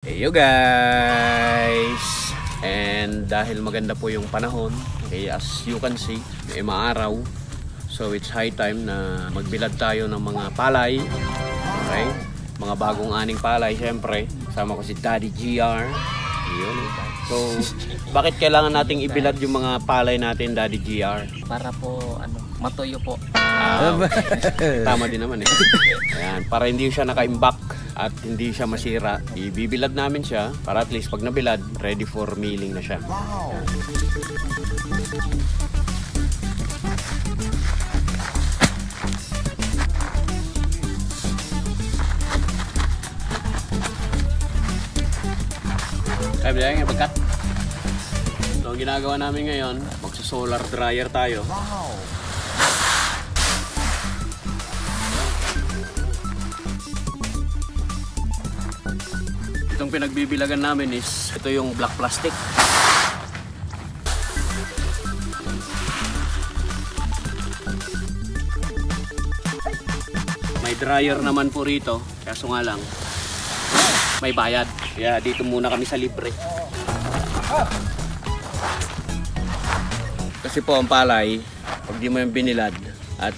Heyo guys! And dahil maganda po yung panahon, okay, as you can see, may maaraw. So it's high time na magbilad tayo ng mga palay. Okay? Mga bagong aning palay, syempre. Kasama ko si Daddy GR. Yun. So, bakit kailangan nating ibilad yung mga palay natin, Daddy GR? Para po, matuyo po. Tama din naman eh. Ayan, para hindi siya nakaimbak at hindi siya masira. Ibibilad namin siya para at least pag nabilad, ready for milling na siya. Wow! Kaya bilang yung pagkat. So, ang ginagawa namin ngayon, magsa-solar dryer tayo. Wow! Itong pinagbibilagan namin is, ito yung black plastic. May dryer naman po rito, kaso nga lang, may bayad. Kaya dito muna kami sa libre. Kasi po ang palay, pag di mo yung binilad at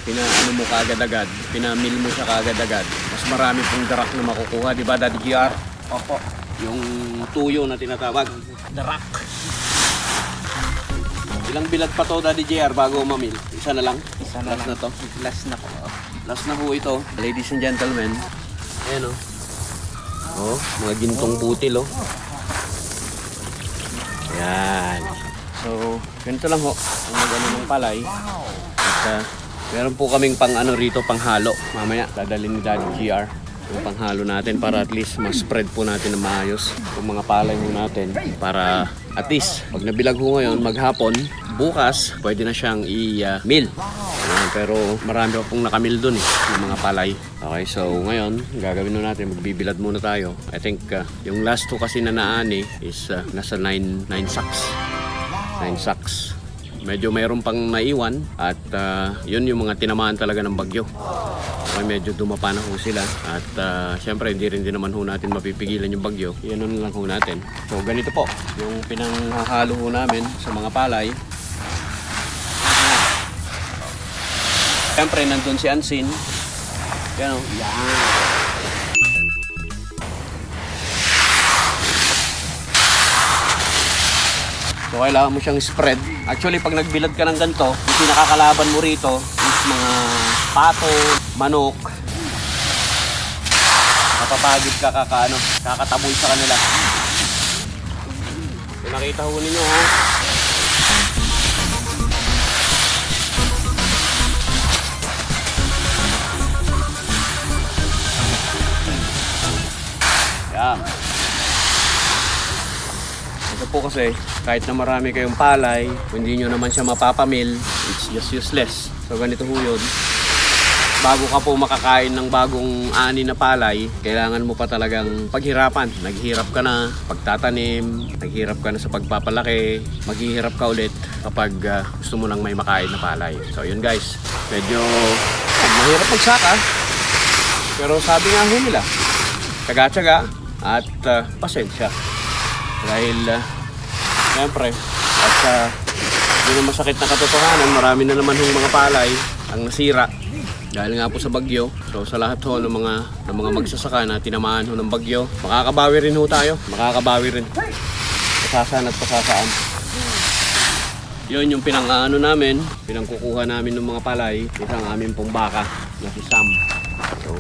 pinaano mo kaagad-agad, pinamil mo siya kaagad-agad, mas marami pong darak na makukuha, di ba Daddy GR? Opo. Yung tuyo na tinatawag, darak. Ilang bilad pa to Daddy GR bago mamil? Isa na lang? Isa na last lang. na to? Last na po. Last na po ito, ladies and gentlemen. Ayan o. Oh, mga gintong putil oh. Ayan. So, ganito lang ho. Ang mag-ano ng palay. At meron po kaming pang ano rito, pang halo. Mamaya, dadalhin ni Daddy GR. Yung panghalo natin para at least ma-spread po natin na maayos yung mga palay mo natin. Para at least, pag nabilag ho ngayon, maghapon, bukas, pwede na siyang i-mill. Pero marami pa pong nakamil dun eh, yung mga palay. Okay, so ngayon, gagawin na natin, magbibilad muna tayo. I think yung last two kasi na naani is nasa 9 sacks. 9 sacks. Medyo mayroon pang naiwan at yun yung mga tinamaan talaga ng bagyo. Okay, medyo dumapa na ho sila at syempre hindi rin naman ho natin mapipigilan yung bagyo. Yan na lang ho natin. So ganito po, yung pinanghahalo ho namin sa mga palay. Siyempre, nandun si Ansin. Yan o. Yan. So, kailangan mo siyang spread. Actually, pag nagbilad ka ng ganito, yung pinakakalaban mo rito is mga pato, manok. Mapapagid ka kakataboy sa kanila. Kung nakita ho ninyo, ha? Ito po kasi, kahit na marami kayong palay, kung hindi nyo naman siya mapapamil, it's just useless. So ganito ho yun. Bago ka po makakain ng bagong ani na palay, kailangan mo pa talagang paghirapan. Naghihirap ka na pagtatanim, naghihirap ka na sa pagpapalaki, maghihirap ka ulit kapag gusto mo nang may makain na palay. So yun guys, medyo mahirap magsaka, pero sabi nga ho nila, tsaga-tsaga at pasensya. Dahil siyempre at yun ang masakit na katotohanan, marami na naman yung mga palay ang nasira dahil nga po sa bagyo. So sa lahat ho ng mga magsasaka na tinamaan ho ng bagyo, makakabawi rin ho tayo, makakabawi rin pasasaan at pasasaan. Yun yung pinang-ano namin, pinangkukuha namin ng mga palay, isang amin pong baka na si Sam. So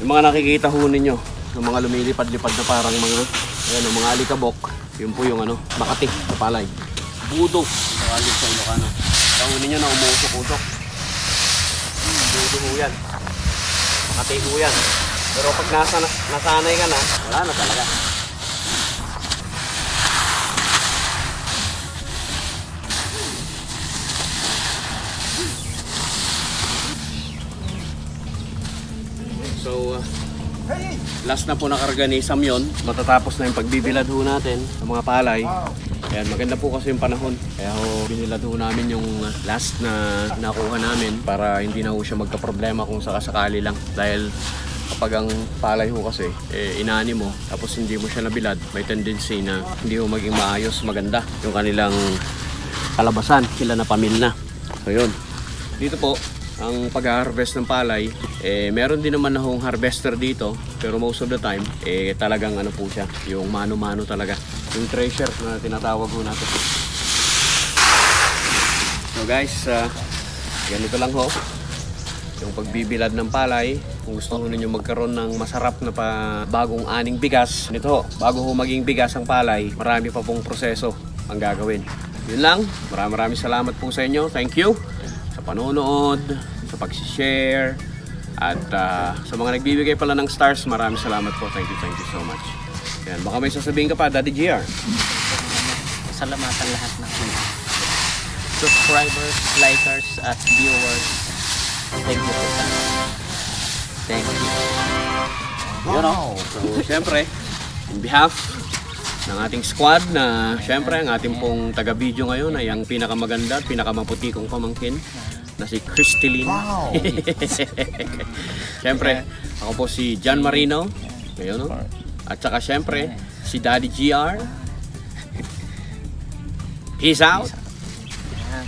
yung mga nakikita ho ninyo, yung mga lumilipad-lipad na parang mga alikabok, yun po yung Makati na palay. Budo, tawagin sa Ilocano. Tawagin ninyo na umuusok-usok. Budo ho yan. Makati ho yan. Pero pag nasanay ka na, wala na talaga. So, last na po nakarga ni Sam yun. Matatapos na yung pagbibilad ho natin sa mga palay. Ayan, maganda po kasi yung panahon. Kaya ho, binilad ho namin yung last na nakuha namin para hindi na ho siya magka-problema kung sakasakali lang. Dahil kapag ang palay ho kasi, inani mo, tapos hindi mo siya nabilad, may tendency na hindi ho maging maayos, maganda yung kanilang kalabasan, sila na pamil na. So yun, dito po, ang pag-harvest ng palay, meron din naman na hong harvester dito, pero most of the time, talagang ano po siya, yung mano-mano talaga. Yung thresher na tinatawag ho natin. So guys, ganito lang ho. Yung pagbibilad ng palay, kung gusto ho ninyo magkaroon ng masarap na bagong aning bigas, nito ho, bago ho maging bigas ang palay, marami pa pong proseso ang gagawin. Yun lang, maraming salamat po sa inyo. Thank you sa panonood, sa pag-share, at sa mga nagbibigay pala ng stars, maraming salamat po. Thank you so much. Yan, baka may sasabihin ka pa, Daddy GR. Salamatan lahat ng subscribers, likers, at viewers. Thank you po sa thank you. Yun o. So, syempre, in behalf ng ating squad na syempre ang ating pong taga-video ngayon ay ang pinakamaganda at pinakamaputi kong pamangkin na si Cristilyn. Wow. Syempre, ako po si John Marino. Ngayon, no? At saka syempre, si Daddy GR. Peace out. Yeah.